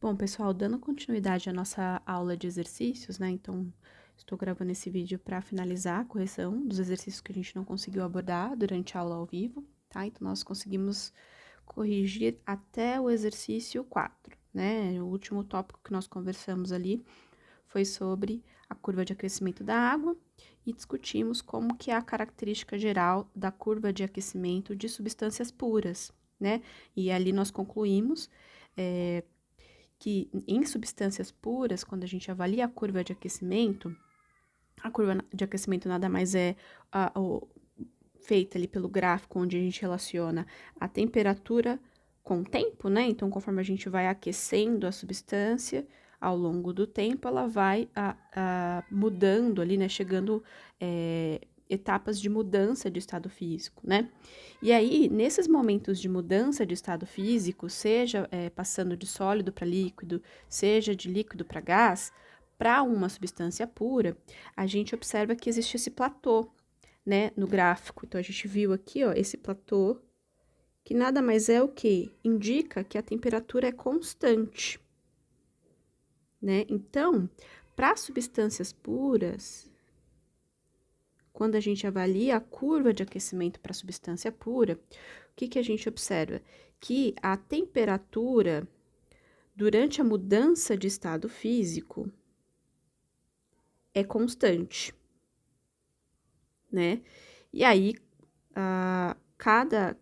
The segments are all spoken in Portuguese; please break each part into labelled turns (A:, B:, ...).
A: Bom, pessoal, dando continuidade à nossa aula de exercícios, né? Então, estou gravando esse vídeo para finalizar a correção dos exercícios que a gente não conseguiu abordar durante a aula ao vivo, tá? Então, nós conseguimos corrigir até o exercício 4, né? O último tópico que nós conversamos ali foi sobre a curva de aquecimento da água e discutimos como que é a característica geral da curva de aquecimento de substâncias puras, né? E ali nós concluímos que em substâncias puras, quando a gente avalia a curva de aquecimento nada mais é feita ali pelo gráfico, onde a gente relaciona a temperatura com o tempo, né? Então, conforme a gente vai aquecendo a substância, ao longo do tempo, ela vai mudando ali, né? Chegando etapas de mudança de estado físico, né? E aí, nesses momentos de mudança de estado físico, seja passando de sólido para líquido, seja de líquido para gás, para uma substância pura, a gente observa que existe esse platô, né, no gráfico. Então, a gente viu aqui, ó, esse platô, que nada mais é o que? Indica que a temperatura é constante, né? Então, para substâncias puras, quando a gente avalia a curva de aquecimento para substância pura, o que a gente observa? Que a temperatura, durante a mudança de estado físico, é constante, né? E aí, cada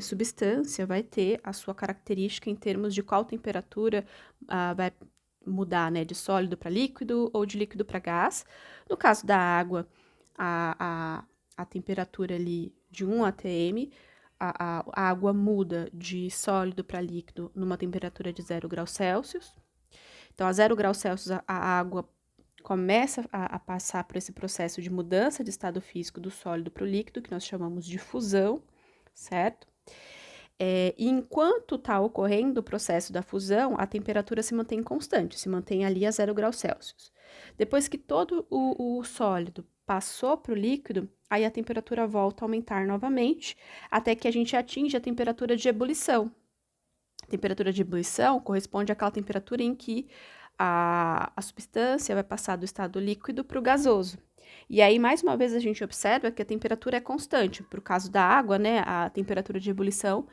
A: substância vai ter a sua característica em termos de qual temperatura vai mudar, né, de sólido para líquido ou de líquido para gás. No caso da água, a temperatura ali de 1 atm, a água muda de sólido para líquido numa temperatura de 0 graus Celsius. Então, a 0 graus Celsius, a água começa a passar por esse processo de mudança de estado físico do sólido para o líquido, que nós chamamos de fusão, certo? E enquanto está ocorrendo o processo da fusão, a temperatura se mantém constante, se mantém ali a 0 graus Celsius. Depois que todo o sólido passou para o líquido, aí a temperatura volta a aumentar novamente, até que a gente atinge a temperatura de ebulição. A temperatura de ebulição corresponde àquela temperatura em que a substância vai passar do estado líquido para o gasoso. E aí, mais uma vez, a gente observa que a temperatura é constante. Por caso da água, né, a temperatura de ebulição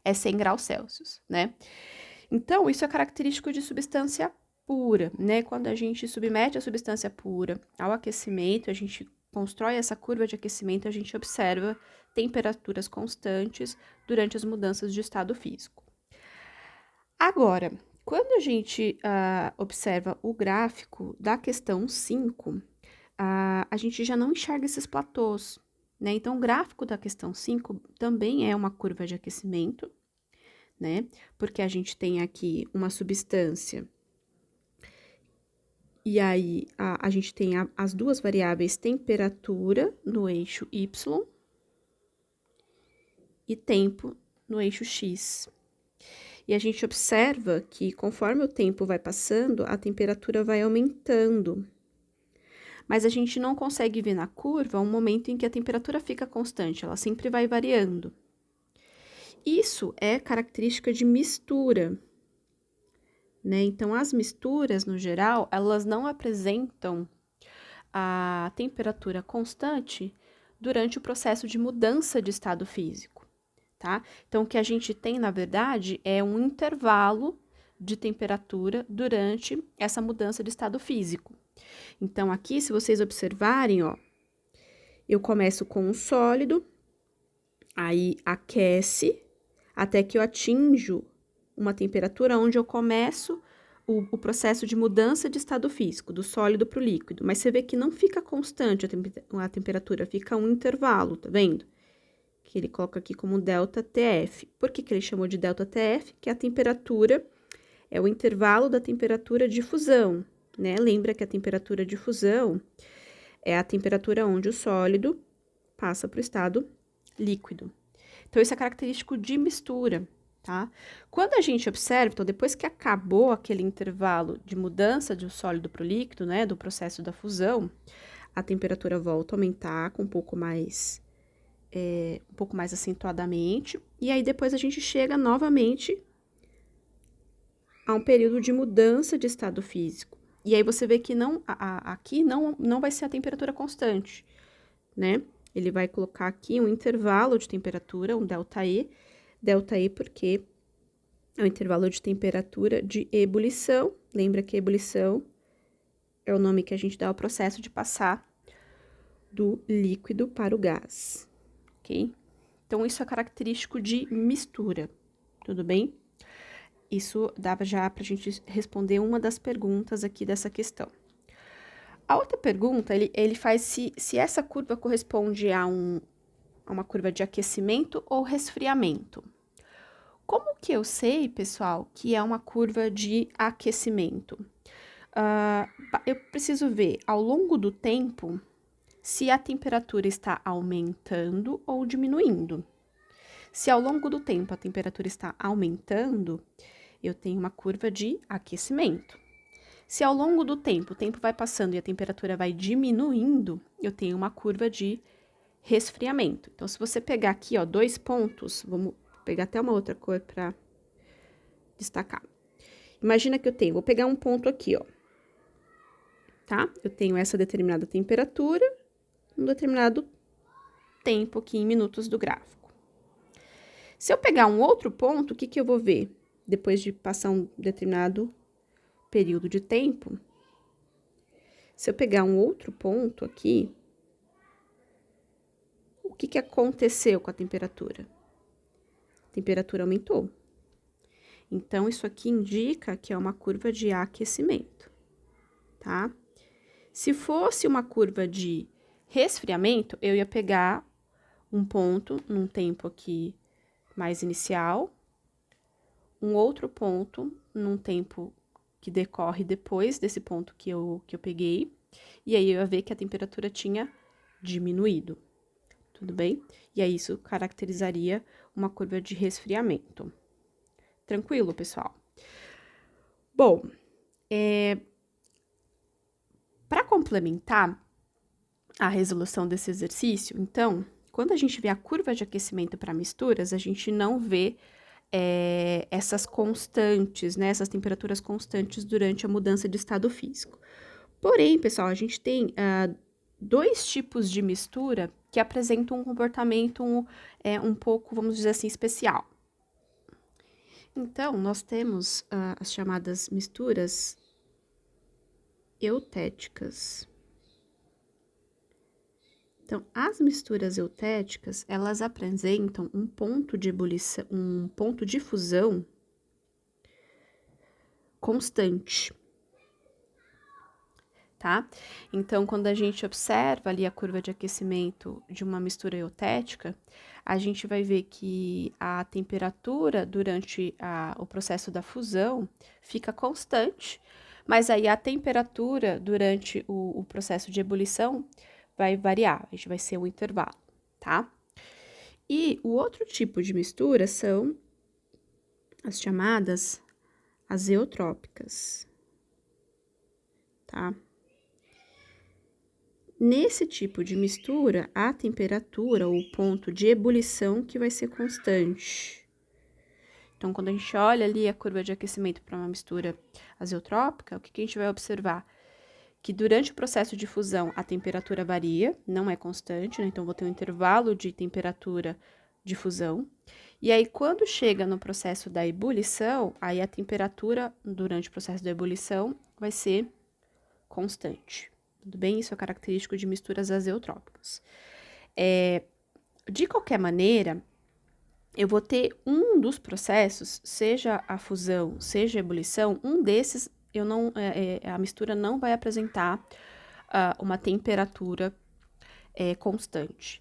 A: é 100 graus Celsius, né? Então, isso é característico de substância pura, né? Quando a gente submete a substância pura ao aquecimento, a gente constrói essa curva de aquecimento, a gente observa temperaturas constantes durante as mudanças de estado físico. Agora, quando a gente observa o gráfico da questão 5, a gente já não enxerga esses platôs, né? Então, o gráfico da questão 5 também é uma curva de aquecimento, né? Porque a gente tem aqui uma substância, e aí a gente tem as duas variáveis temperatura no eixo Y e tempo no eixo X. E a gente observa que, conforme o tempo vai passando, a temperatura vai aumentando. Mas a gente não consegue ver na curva um momento em que a temperatura fica constante, ela sempre vai variando. Isso é característica de mistura, né? Então, as misturas, no geral, elas não apresentam a temperatura constante durante o processo de mudança de estado físico, tá? Então, o que a gente tem, na verdade, é um intervalo de temperatura durante essa mudança de estado físico. Então, aqui, se vocês observarem, ó, eu começo com um sólido, aí aquece, até que eu atinjo uma temperatura onde eu começo o processo de mudança de estado físico, do sólido para o líquido. Mas você vê que não fica constante a temperatura, fica um intervalo, tá vendo? Que ele coloca aqui como ΔTF. Por que ele chamou de ΔTF? Que a temperatura é o intervalo da temperatura de fusão, né? Lembra que a temperatura de fusão é a temperatura onde o sólido passa para o estado líquido. Então, isso é característico de mistura, tá? Quando a gente observa, então, depois que acabou aquele intervalo de mudança do sólido para o líquido, né, do processo da fusão, a temperatura volta a aumentar com um pouco mais acentuadamente, e aí depois a gente chega novamente a um período de mudança de estado físico. E aí você vê que aqui não vai ser a temperatura constante, né? Ele vai colocar aqui um intervalo de temperatura, um ΔE. ΔE porque é o intervalo de temperatura de ebulição. Lembra que ebulição é o nome que a gente dá ao processo de passar do líquido para o gás, ok? Então, isso é característico de mistura, tudo bem? Isso dava já para a gente responder uma das perguntas aqui dessa questão. A outra pergunta, ele faz se essa curva corresponde a uma curva de aquecimento ou resfriamento. Como que eu sei, pessoal, que é uma curva de aquecimento? Eu preciso ver, ao longo do tempo, se a temperatura está aumentando ou diminuindo. Se ao longo do tempo a temperatura está aumentando, eu tenho uma curva de aquecimento. Se ao longo do tempo, o tempo vai passando e a temperatura vai diminuindo, eu tenho uma curva de resfriamento. Então, se você pegar aqui, ó, 2 pontos, vamos pegar até uma outra cor para destacar. Imagina que vou pegar um ponto aqui, ó, tá? Eu tenho essa determinada temperatura, um determinado tempo aqui em minutos do gráfico. Se eu pegar um outro ponto, o que eu vou ver? Depois de passar um determinado período de tempo, se eu pegar um outro ponto aqui, o que aconteceu com a temperatura? A temperatura aumentou. Então, isso aqui indica que é uma curva de aquecimento, tá? Se fosse uma curva de resfriamento, eu ia pegar um ponto num tempo aqui mais inicial, um outro ponto num tempo que decorre depois desse ponto que eu peguei, e aí eu ia ver que a temperatura tinha diminuído, tudo bem? E aí isso caracterizaria uma curva de resfriamento. Tranquilo, pessoal? Bom, para complementar a resolução desse exercício, então, quando a gente vê a curva de aquecimento para misturas, a gente não vê essas constantes, né, essas temperaturas constantes durante a mudança de estado físico. Porém, pessoal, a gente tem 2 tipos de mistura que apresentam um comportamento um pouco, vamos dizer assim, especial. Então, nós temos as chamadas misturas eutéticas. Então, as misturas eutéticas, elas apresentam um ponto de ebulição, um ponto de fusão constante, tá? Então, quando a gente observa ali a curva de aquecimento de uma mistura eutética, a gente vai ver que a temperatura durante o processo da fusão fica constante, mas aí a temperatura durante o processo de ebulição vai variar, a gente vai ser um intervalo, tá? E o outro tipo de mistura são as chamadas azeotrópicas, tá? Nesse tipo de mistura, a temperatura ou o ponto de ebulição que vai ser constante. Então, quando a gente olha ali a curva de aquecimento para uma mistura azeotrópica, o que a gente vai observar? Que durante o processo de fusão a temperatura varia, não é constante, né? Então, vou ter um intervalo de temperatura de fusão. E aí, quando chega no processo da ebulição, aí a temperatura durante o processo da ebulição vai ser constante. Tudo bem? Isso é característico de misturas azeotrópicas. De qualquer maneira, eu vou ter um dos processos, seja a fusão, seja a ebulição, um desses a mistura não vai apresentar uma temperatura constante.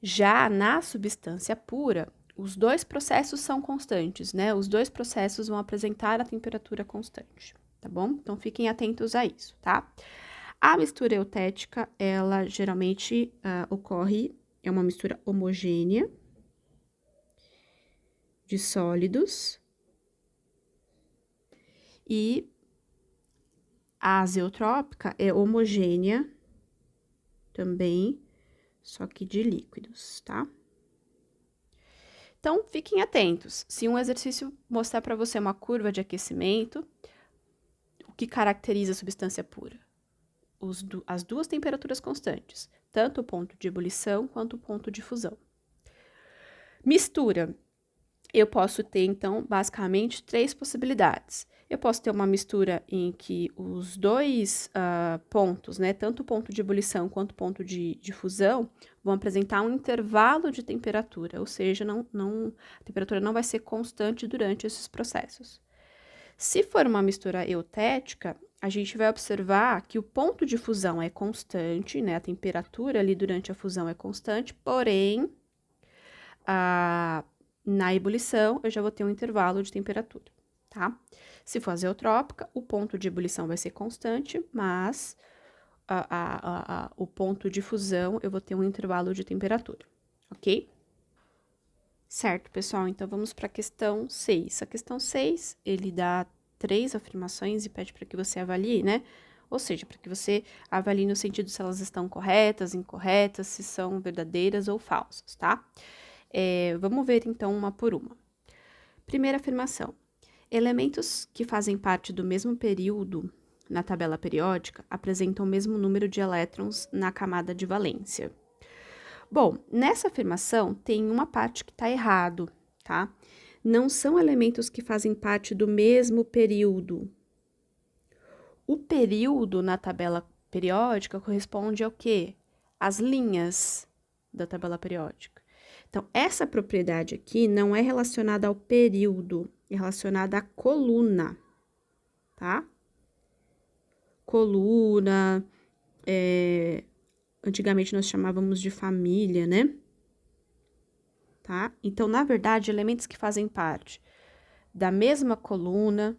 A: Já na substância pura, os 2 processos são constantes, né? Os 2 processos vão apresentar a temperatura constante, tá bom? Então, fiquem atentos a isso, tá? A mistura eutética, ela geralmente ocorre, é uma mistura homogênea de sólidos, e a azeotrópica é homogênea também, só que de líquidos, tá? Então, fiquem atentos. Se um exercício mostrar para você uma curva de aquecimento, o que caracteriza a substância pura? As duas temperaturas constantes, tanto o ponto de ebulição quanto o ponto de fusão. Mistura. Eu posso ter, então, basicamente, 3 possibilidades. Eu posso ter uma mistura em que os dois pontos, né, tanto o ponto de ebulição quanto o ponto de fusão, vão apresentar um intervalo de temperatura, ou seja, a temperatura não vai ser constante durante esses processos. Se for uma mistura eutética, a gente vai observar que o ponto de fusão é constante, né, a temperatura ali durante a fusão é constante, porém, na ebulição, eu já vou ter um intervalo de temperatura, tá? Se for azeotrópica, o ponto de ebulição vai ser constante, mas o ponto de fusão, eu vou ter um intervalo de temperatura, ok? Certo, pessoal, então vamos para a questão 6. A questão 6, ele dá 3 afirmações e pede para que você avalie, né? Ou seja, para que você avalie no sentido se elas estão corretas, incorretas, se são verdadeiras ou falsas, tá? Vamos ver, então, uma por uma. Primeira afirmação. Elementos que fazem parte do mesmo período na tabela periódica apresentam o mesmo número de elétrons na camada de valência. Bom, nessa afirmação tem uma parte que está errado, tá? Não são elementos que fazem parte do mesmo período. O período na tabela periódica corresponde ao quê? As linhas da tabela periódica. Então, essa propriedade aqui não é relacionada ao período, é relacionada à coluna, tá? Coluna, antigamente nós chamávamos de família, né? Tá? Então, na verdade, elementos que fazem parte da mesma coluna,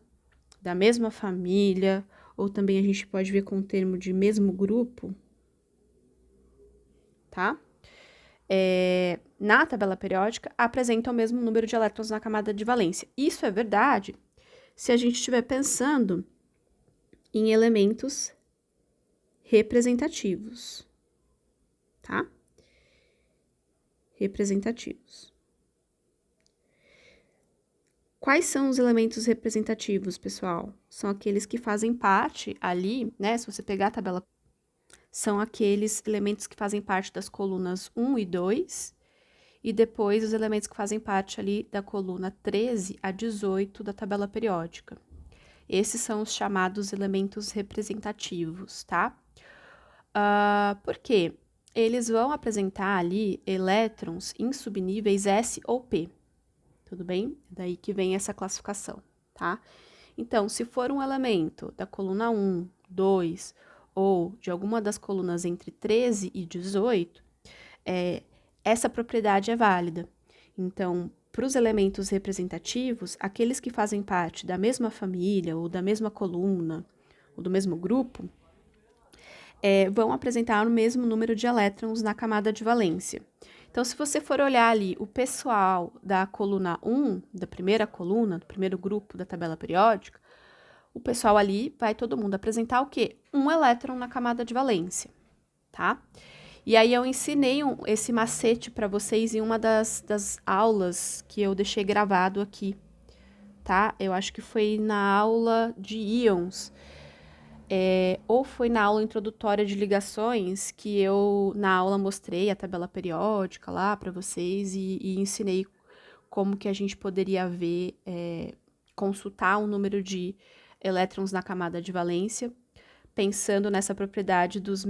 A: da mesma família, ou também a gente pode ver com o termo de mesmo grupo, tá? Na tabela periódica, apresentam o mesmo número de elétrons na camada de valência. Isso é verdade se a gente estiver pensando em elementos representativos, tá? Representativos. Quais são os elementos representativos, pessoal? São aqueles que fazem parte ali, né? Se você pegar a tabela, são aqueles elementos que fazem parte das colunas 1 e 2, e depois os elementos que fazem parte ali da coluna 13 a 18 da tabela periódica. Esses são os chamados elementos representativos, tá? Por quê? Eles vão apresentar ali elétrons em subníveis S ou P, tudo bem? Daí que vem essa classificação, tá? Então, se for um elemento da coluna 1, 2 ou de alguma das colunas entre 13 e 18, essa propriedade é válida. Então, para os elementos representativos, aqueles que fazem parte da mesma família ou da mesma coluna ou do mesmo grupo, vão apresentar o mesmo número de elétrons na camada de valência. Então, se você for olhar ali o pessoal da coluna 1, da primeira coluna, do primeiro grupo da tabela periódica, o pessoal ali vai todo mundo apresentar o quê? Um elétron na camada de valência, tá? E aí eu ensinei esse macete para vocês em uma das aulas que eu deixei gravado aqui, tá? Eu acho que foi na aula de íons, ou foi na aula introdutória de ligações que eu, na aula, mostrei a tabela periódica lá para vocês e ensinei como que a gente poderia ver, consultar o número de elétrons na camada de valência, pensando nessa propriedade dos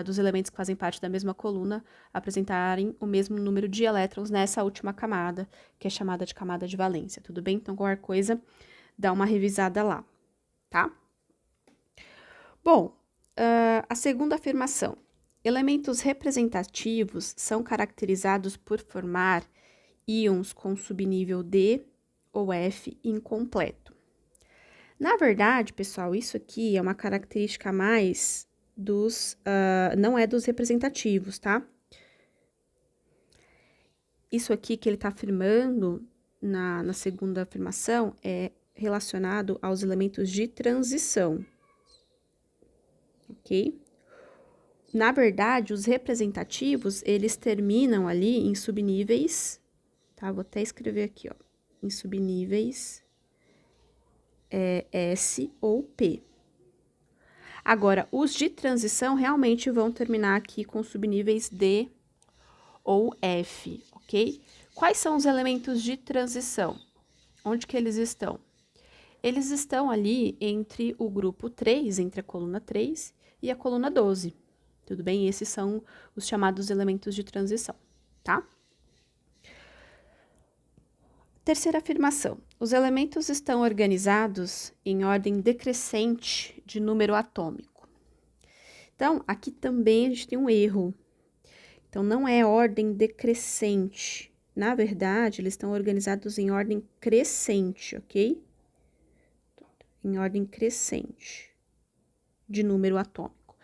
A: dos elementos que fazem parte da mesma coluna apresentarem o mesmo número de elétrons nessa última camada, que é chamada de camada de valência, tudo bem? Então, qualquer coisa, dá uma revisada lá, tá? Bom, a segunda afirmação. Elementos representativos são caracterizados por formar íons com subnível D ou F incompleto. Na verdade, pessoal, isso aqui é uma característica a mais não é dos representativos, tá? Isso aqui que ele está afirmando na segunda afirmação é relacionado aos elementos de transição, ok? Na verdade, os representativos, eles terminam ali em subníveis, tá? Vou até escrever aqui, ó, em subníveis S ou P. Agora, os de transição realmente vão terminar aqui com subníveis D ou F, ok? Quais são os elementos de transição? Onde que eles estão? Eles estão ali entre o grupo 3, entre a coluna 3 e a coluna 12, tudo bem? Esses são os chamados elementos de transição, tá? Terceira afirmação. Os elementos estão organizados em ordem decrescente de número atômico. Então, aqui também a gente tem um erro. Então, não é ordem decrescente. Na verdade, eles estão organizados em ordem crescente, ok? Em ordem crescente de número atômico.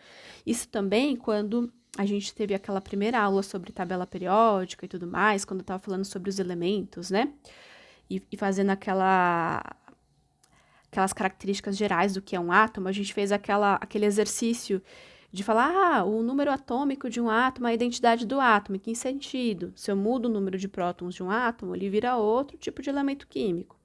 A: Isso também quando a gente teve aquela primeira aula sobre tabela periódica e tudo mais, quando eu estava falando sobre os elementos, né? E fazendo aquelas características gerais do que é um átomo, a gente fez aquele exercício de falar, o número atômico de um átomo é a identidade do átomo. Em que sentido? Se eu mudo o número de prótons de um átomo, ele vira outro tipo de elemento químico.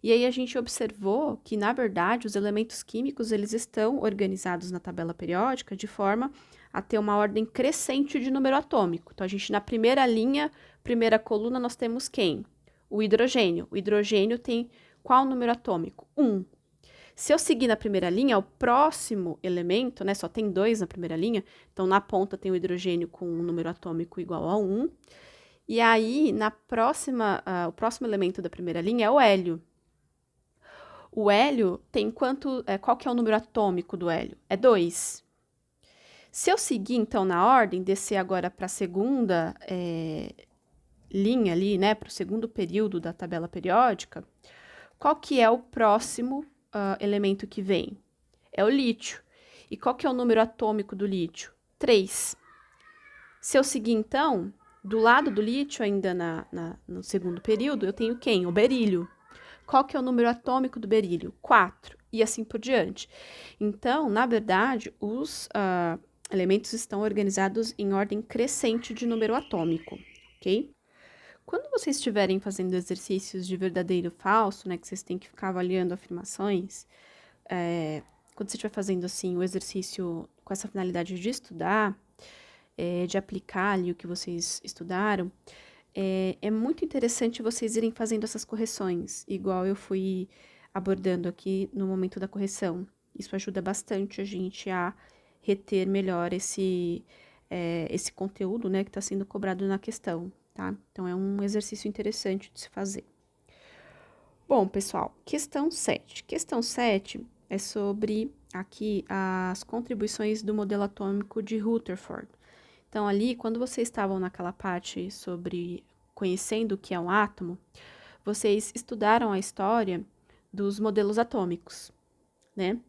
A: E aí a gente observou que, na verdade, os elementos químicos, eles estão organizados na tabela periódica de forma a ter uma ordem crescente de número atômico. Então, a gente, na primeira linha, primeira coluna, nós temos quem? O hidrogênio. O hidrogênio tem qual número atômico? 1. Se eu seguir na primeira linha, o próximo elemento, né, só tem 2 na primeira linha, então na ponta tem o hidrogênio com um número atômico igual a 1. E aí, o próximo elemento da primeira linha é o hélio. O hélio tem qual que é o número atômico do hélio? É 2. Se eu seguir, então, na ordem, descer agora para a segunda linha ali, né, para o segundo período da tabela periódica, qual que é o próximo elemento que vem? É o lítio. E qual que é o número atômico do lítio? 3. Se eu seguir, então, do lado do lítio, ainda no segundo período, eu tenho quem? O berílio. Qual que é o número atômico do berílio? 4. E assim por diante. Então, na verdade, os elementos estão organizados em ordem crescente de número atômico, ok? Quando vocês estiverem fazendo exercícios de verdadeiro e falso, né, que vocês têm que ficar avaliando afirmações, quando você estiver fazendo, assim, o exercício com essa finalidade de estudar, de aplicar ali o que vocês estudaram, é muito interessante vocês irem fazendo essas correções, igual eu fui abordando aqui no momento da correção. Isso ajuda bastante a gente a reter melhor esse conteúdo, né, que está sendo cobrado na questão, tá? Então, é um exercício interessante de se fazer. Bom, pessoal, questão 7. Questão 7 é sobre, aqui, as contribuições do modelo atômico de Rutherford. Então, ali, quando vocês estavam naquela parte sobre conhecendo o que é um átomo, vocês estudaram a história dos modelos atômicos, né?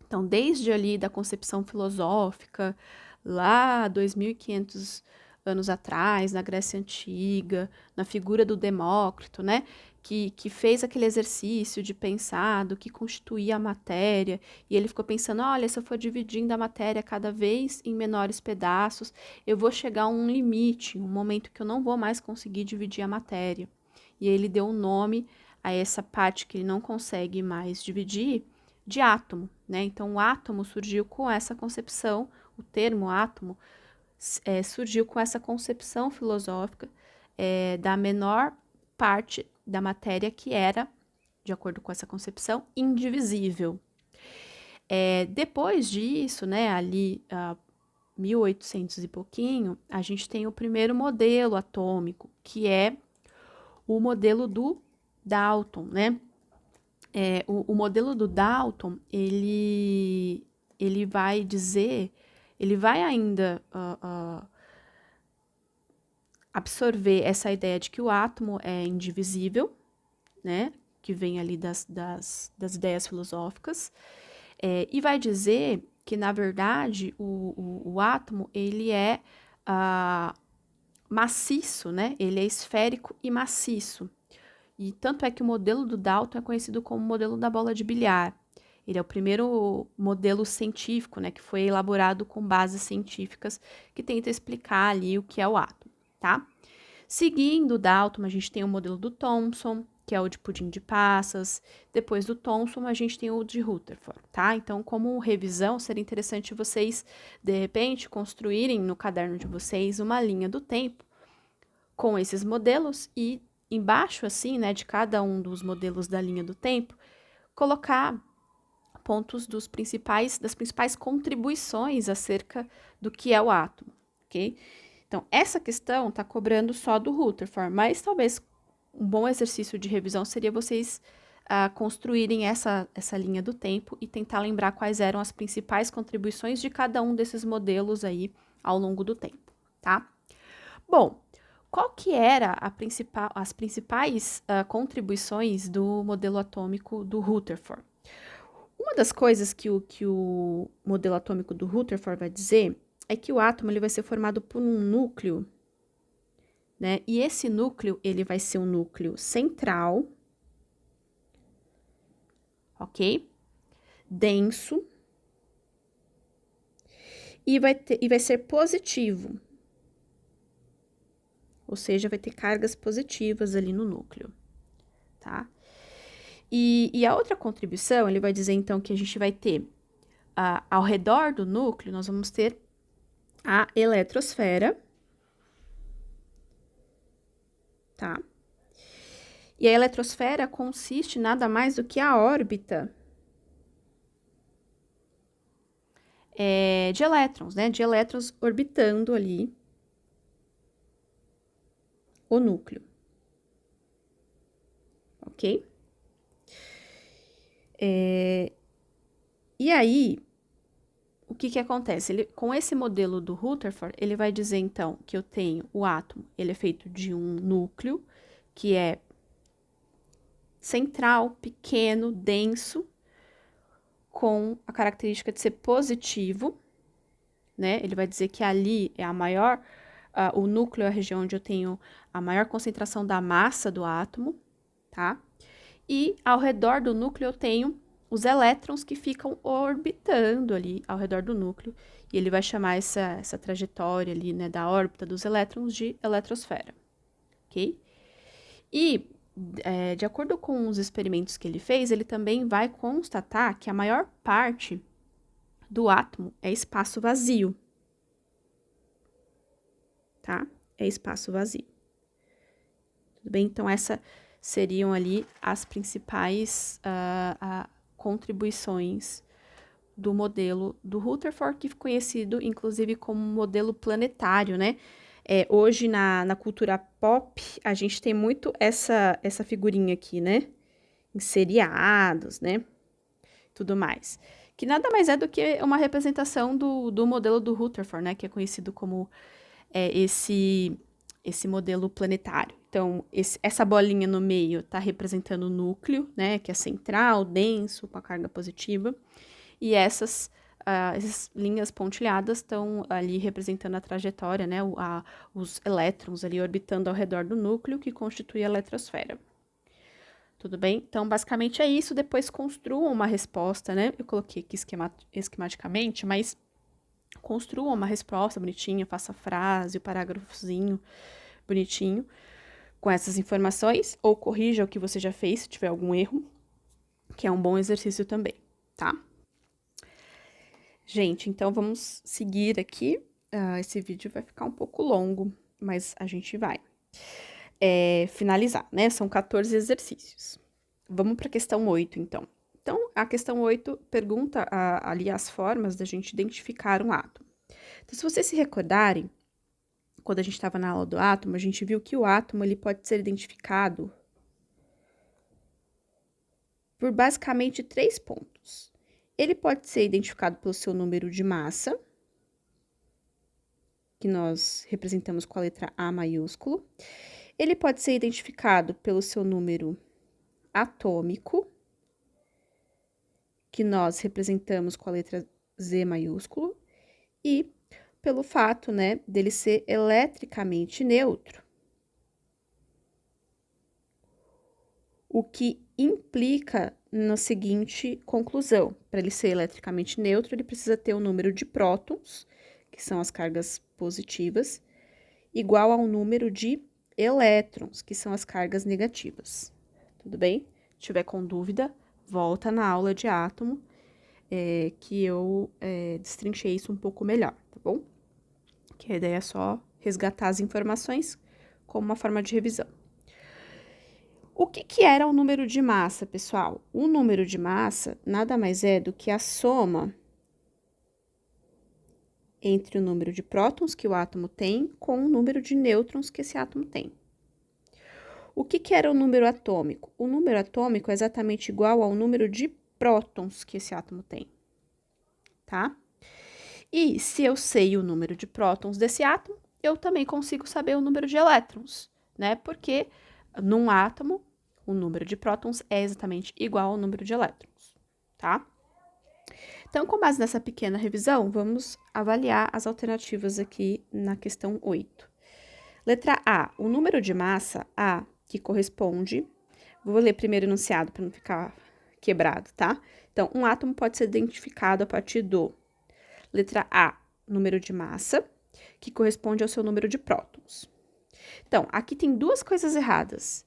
A: Então, desde ali da concepção filosófica, lá 2.500 anos atrás, na Grécia Antiga, na figura do Demócrito, né? Que fez aquele exercício de pensar do que constituía a matéria, e ele ficou pensando, olha, se eu for dividindo a matéria cada vez em menores pedaços, eu vou chegar a um limite, um momento que eu não vou mais conseguir dividir a matéria. E ele deu um nome a essa parte que ele não consegue mais dividir, de átomo, né? Então, o átomo surgiu com essa concepção, o termo átomo surgiu com essa concepção filosófica da menor parte da matéria que era, de acordo com essa concepção, indivisível. Depois disso, né, ali 1800 e pouquinho, a gente tem o primeiro modelo atômico, que é o modelo do Dalton, né? O modelo do Dalton, ele vai dizer, ele vai ainda absorver essa ideia de que o átomo é indivisível, né, que vem ali das ideias filosóficas, e vai dizer que, na verdade, o átomo, ele é maciço, né, ele é esférico e maciço. E tanto é que o modelo do Dalton é conhecido como o modelo da bola de bilhar. Ele é o primeiro modelo científico, né, que foi elaborado com bases científicas que tenta explicar ali o que é o átomo, tá? Seguindo da átomo, a gente tem o modelo do Thomson, que é o de pudim de passas. Depois do Thomson, a gente tem o de Rutherford, tá? Então, como revisão, seria interessante vocês, de repente, construírem no caderno de vocês uma linha do tempo com esses modelos e embaixo, assim, né, de cada um dos modelos da linha do tempo, colocar pontos das principais contribuições acerca do que é o átomo, ok? Então, essa questão está cobrando só do Rutherford, mas talvez um bom exercício de revisão seria vocês construírem essa linha do tempo e tentar lembrar quais eram as principais contribuições de cada um desses modelos aí ao longo do tempo, tá? Bom, qual que era as principais contribuições do modelo atômico do Rutherford? Uma das coisas que o modelo atômico do Rutherford vai dizer é que o átomo ele vai ser formado por um núcleo, né? E esse núcleo ele vai ser um núcleo central, ok? Denso e vai ser positivo, ou seja, vai ter cargas positivas ali no núcleo, tá? E a outra contribuição, ele vai dizer então que a gente vai ter, ao redor do núcleo, nós vamos ter a eletrosfera, tá? E a eletrosfera consiste nada mais do que a órbita de elétrons, né? De elétrons orbitando ali o núcleo, ok? E aí, o que acontece? Com esse modelo do Rutherford, ele vai dizer, então, que eu tenho o átomo, ele é feito de um núcleo, que é central, pequeno, denso, com a característica de ser positivo, né? Ele vai dizer que ali é o núcleo é a região onde eu tenho a maior concentração da massa do átomo, tá? E ao redor do núcleo eu tenho os elétrons que ficam orbitando ali ao redor do núcleo, e ele vai chamar essa trajetória ali, né, da órbita dos elétrons de eletrosfera, ok? E, de acordo com os experimentos que ele fez, ele também vai constatar que a maior parte do átomo é espaço vazio, tá? É espaço vazio. Tudo bem? Então, essas seriam ali as principais contribuições do modelo do Rutherford, que é conhecido, inclusive, como modelo planetário, né? Hoje, na cultura pop, a gente tem muito essa figurinha aqui, né? Em seriados, né? Tudo mais. Que nada mais é do que uma representação do modelo do Rutherford, né? Que é conhecido como esse modelo planetário. Então, essa bolinha no meio está representando o núcleo, né? Que é central, denso, com a carga positiva. E essas linhas pontilhadas estão ali representando a trajetória, né? Os elétrons ali orbitando ao redor do núcleo, que constitui a eletrosfera. Tudo bem? Então, basicamente é isso. Depois construam uma resposta, né? Eu coloquei aqui esquematicamente, mas construam uma resposta bonitinha, faça a frase, o parágrafozinho bonitinho com essas informações, ou corrija o que você já fez, se tiver algum erro, que é um bom exercício também, tá? Gente, então vamos seguir aqui. Esse vídeo vai ficar um pouco longo, mas a gente vai finalizar, né? São 14 exercícios. Vamos para a questão 8, então. Então, a questão 8 pergunta ali as formas da gente identificar um átomo. Então, se vocês se recordarem, quando a gente estava na aula do átomo, a gente viu que o átomo ele pode ser identificado por basicamente 3 pontos. Ele pode ser identificado pelo seu número de massa, que nós representamos com a letra A maiúsculo. Ele pode ser identificado pelo seu número atômico, que nós representamos com a letra Z maiúsculo, e pelo fato, né, dele ser eletricamente neutro. O que implica na seguinte conclusão: para ele ser eletricamente neutro, ele precisa ter um número de prótons, que são as cargas positivas, igual ao número de elétrons, que são as cargas negativas. Tudo bem? Se tiver com dúvida, volta na aula de átomo, que eu destrinchei isso um pouco melhor, tá bom? Que a ideia é só resgatar as informações como uma forma de revisão. O que era o número de massa, pessoal? O número de massa nada mais é do que a soma entre o número de prótons que o átomo tem com o número de nêutrons que esse átomo tem. O que era o número atômico? O número atômico é exatamente igual ao número de prótons que esse átomo tem, tá? E se eu sei o número de prótons desse átomo, eu também consigo saber o número de elétrons, né? Porque num átomo, o número de prótons é exatamente igual ao número de elétrons, tá? Então, com base nessa pequena revisão, vamos avaliar as alternativas aqui na questão 8. Letra A, o número de massa A, que corresponde... Vou ler primeiro o enunciado para não ficar quebrado, tá? Então, um átomo pode ser identificado a partir do... Letra A, número de massa, que corresponde ao seu número de prótons. Então, aqui tem duas coisas erradas.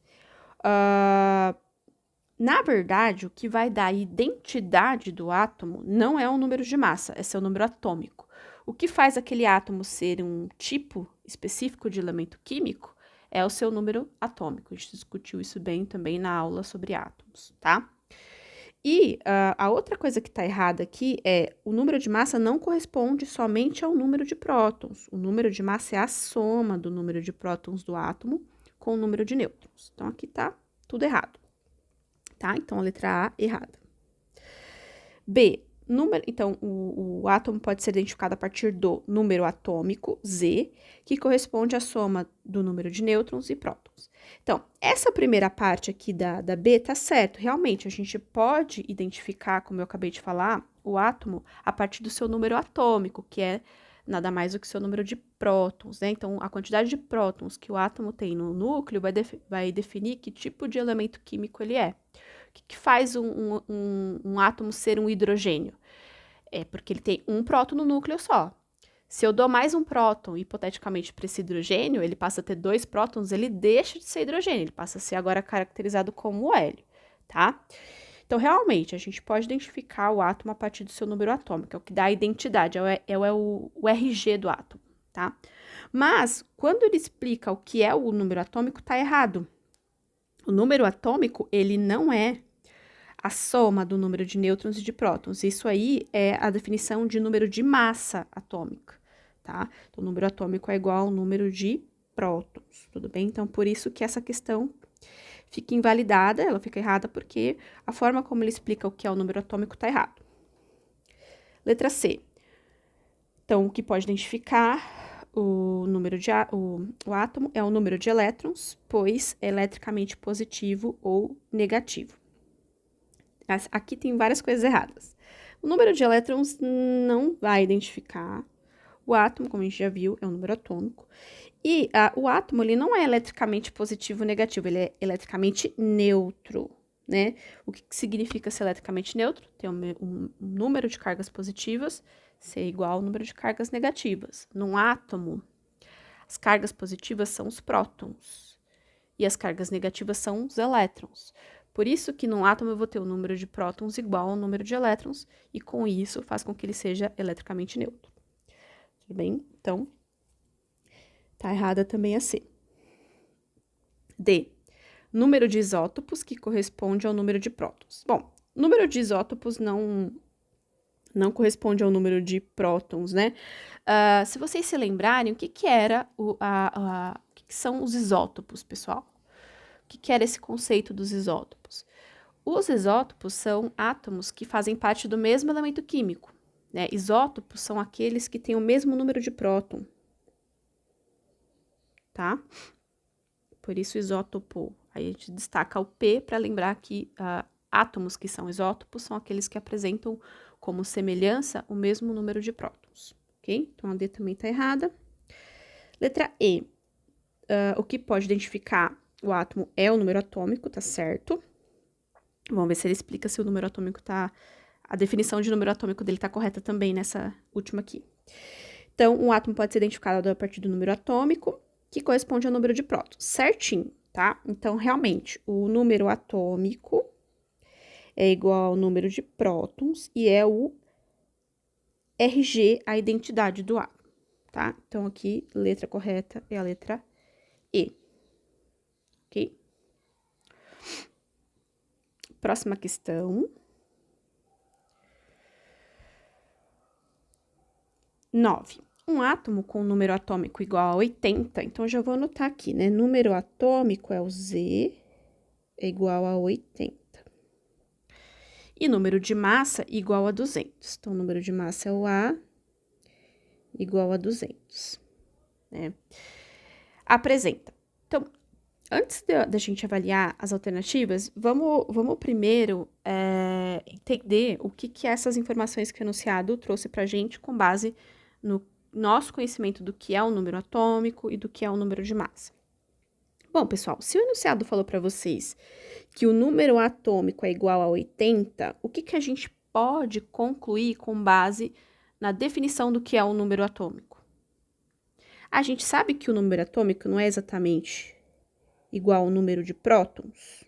A: Na verdade, o que vai dar a identidade do átomo não é o número de massa, é seu número atômico. O que faz aquele átomo ser um tipo específico de elemento químico é o seu número atômico. A gente discutiu isso bem também na aula sobre átomos, tá? E a outra coisa que está errada aqui é o número de massa não corresponde somente ao número de prótons. O número de massa é a soma do número de prótons do átomo com o número de nêutrons. Então, aqui tá tudo errado. Tá? Então, a letra A, errada. B, então, o átomo pode ser identificado a partir do número atômico, Z, que corresponde à soma do número de nêutrons e prótons. Então, essa primeira parte aqui da B tá certo. Realmente, a gente pode identificar, como eu acabei de falar, o átomo a partir do seu número atômico, que é nada mais do que o seu número de prótons, né? Então, a quantidade de prótons que o átomo tem no núcleo vai definir que tipo de elemento químico ele é. O que faz um átomo ser um hidrogênio? É porque ele tem um próton no núcleo só. Se eu dou mais um próton, hipoteticamente, para esse hidrogênio, ele passa a ter 2 prótons, ele deixa de ser hidrogênio, ele passa a ser agora caracterizado como hélio, tá? Então, realmente, a gente pode identificar o átomo a partir do seu número atômico, é o que dá a identidade, é o RG do átomo, tá? Mas, quando ele explica o que é o número atômico, tá errado. O número atômico, ele não é a soma do número de nêutrons e de prótons. Isso aí é a definição de número de massa atômica, tá? Então, o número atômico é igual ao número de prótons, tudo bem? Então, por isso que essa questão fica invalidada, ela fica errada porque a forma como ele explica o que é o número atômico está errado. Letra C. Então, o que pode identificar o átomo é o número de elétrons, pois é eletricamente positivo ou negativo. Aqui tem várias coisas erradas. O número de elétrons não vai identificar o átomo, como a gente já viu, é um número atômico. E o átomo, ele não é eletricamente positivo ou negativo, ele é eletricamente neutro, né? O que significa ser eletricamente neutro? Ter um número de cargas positivas ser igual ao número de cargas negativas. Num átomo, as cargas positivas são os prótons e as cargas negativas são os elétrons. Por isso que num átomo eu vou ter o número de prótons igual ao número de elétrons, e com isso faz com que ele seja eletricamente neutro. Tudo bem? Então, tá errada também a C. D. Número de isótopos que corresponde ao número de prótons. Bom, número de isótopos não corresponde ao número de prótons, né? Se vocês se lembrarem, o que são os isótopos, pessoal? O que era esse conceito dos isótopos? Os isótopos são átomos que fazem parte do mesmo elemento químico, né? Isótopos são aqueles que têm o mesmo número de próton, tá? Por isso, isótopo. Aí a gente destaca o P para lembrar que átomos que são isótopos são aqueles que apresentam como semelhança o mesmo número de prótons, ok? Então, a D também está errada. Letra E. O que pode identificar o átomo é o número atômico, tá certo? Vamos ver se ele explica se o número atômico tá... A definição de número atômico dele tá correta também nessa última aqui. Então, um átomo pode ser identificado a partir do número atômico. que corresponde ao número de prótons, certinho, tá? Então, realmente, o número atômico é igual ao número de prótons e é o RG, a identidade do átomo, tá? Então, aqui, letra correta é a letra E, ok? Próxima questão. 9. Um átomo com número atômico igual a 80, então já vou anotar aqui, né? Número atômico é o Z, é igual a 80. E número de massa igual a 200. Então, o número de massa é o A, igual a 200, né? Apresenta. Então, antes da gente avaliar as alternativas, vamos primeiro entender o que essas informações que o enunciado trouxe para a gente com base no nosso conhecimento do que é o número atômico e do que é o número de massa. Bom, pessoal, se o enunciado falou para vocês que o número atômico é igual a 80, o que a gente pode concluir com base na definição do que é o número atômico? A gente sabe que o número atômico não é exatamente igual ao número de prótons?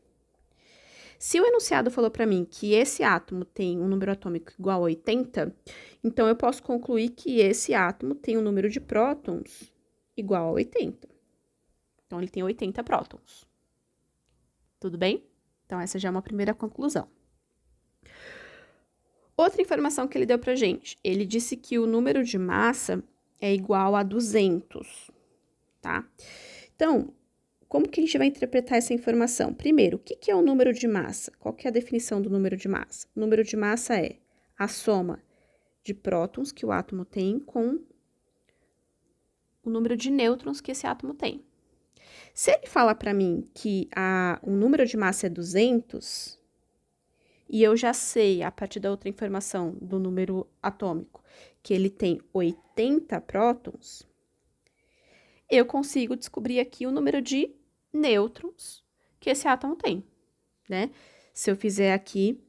A: Se o enunciado falou para mim que esse átomo tem um número atômico igual a 80, então eu posso concluir que esse átomo tem um número de prótons igual a 80. Então, ele tem 80 prótons. Tudo bem? Então, essa já é uma primeira conclusão. Outra informação que ele deu pra gente, ele disse que o número de massa é igual a 200, tá? Então, como que a gente vai interpretar essa informação? Primeiro, o que é o número de massa? Qual que é a definição do número de massa? O número de massa é a soma de prótons que o átomo tem com o número de nêutrons que esse átomo tem. Se ele fala para mim que o número de massa é 200, e eu já sei, a partir da outra informação do número atômico, que ele tem 80 prótons, eu consigo descobrir aqui o número de nêutrons que esse átomo tem, né? Se eu fizer aqui,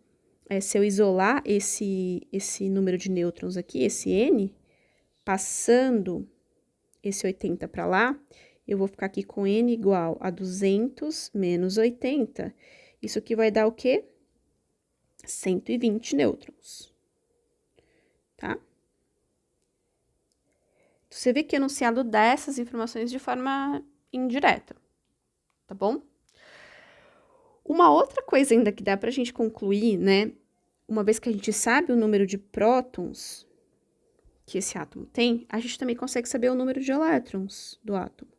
A: se eu isolar esse número de nêutrons aqui, esse N, passando esse 80 para lá, eu vou ficar aqui com N igual a 200 menos 80. Isso aqui vai dar o quê? 120 nêutrons, tá? Você vê que o enunciado dá essas informações de forma indireta, tá bom? Uma outra coisa ainda que dá pra gente concluir, né? Uma vez que a gente sabe o número de prótons que esse átomo tem, a gente também consegue saber o número de elétrons do átomo,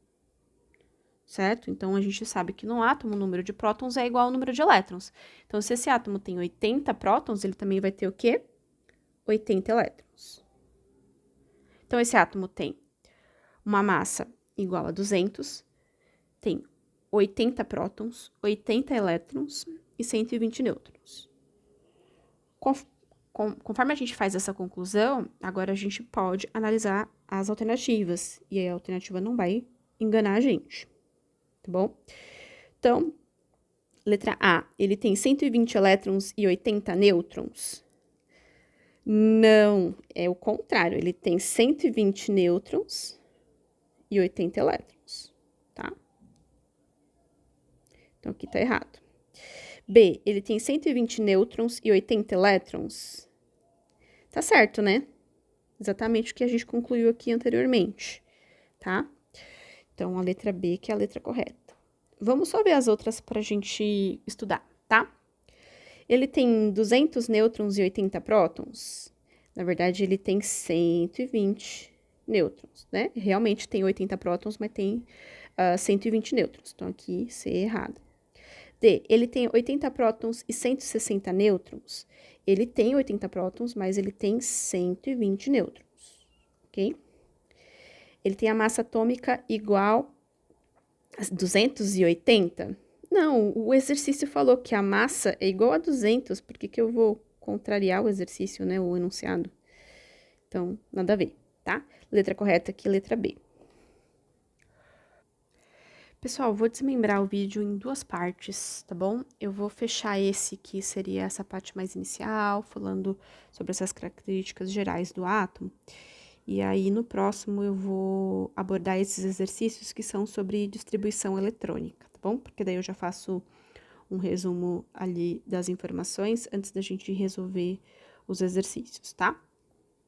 A: certo? Então, a gente sabe que no átomo o número de prótons é igual ao número de elétrons. Então, se esse átomo tem 80 prótons, ele também vai ter o quê? 80 elétrons. Então, esse átomo tem uma massa igual a 200, tem 80 prótons, 80 elétrons e 120 nêutrons. Conforme a gente faz essa conclusão, agora a gente pode analisar as alternativas, e aí a alternativa não vai enganar a gente, tá bom? Então, letra A, ele tem 120 elétrons e 80 nêutrons? Não, é o contrário, ele tem 120 nêutrons e 80 elétrons, tá? Então, aqui tá errado. B, ele tem 120 nêutrons e 80 elétrons? Tá certo, né? Exatamente o que a gente concluiu aqui anteriormente, tá? Então, a letra B que é a letra correta. Vamos só ver as outras pra gente estudar, tá? Ele tem 200 nêutrons e 80 prótons? Na verdade, ele tem 120 nêutrons, né? Realmente tem 80 prótons, mas tem 120 nêutrons. Então, aqui, C errado. D, ele tem 80 prótons e 160 nêutrons? Ele tem 80 prótons, mas ele tem 120 nêutrons, ok? Ele tem a massa atômica igual a 280? Não, o exercício falou que a massa é igual a 200, por que eu vou contrariar o exercício, né, o enunciado? Então, nada a ver, tá? Letra correta aqui, letra B. Pessoal, vou desmembrar o vídeo em duas partes, tá bom? Eu vou fechar esse que seria essa parte mais inicial, falando sobre essas características gerais do átomo. E aí, no próximo, eu vou abordar esses exercícios que são sobre distribuição eletrônica, tá bom? Porque daí eu já faço um resumo ali das informações antes da gente resolver os exercícios, tá?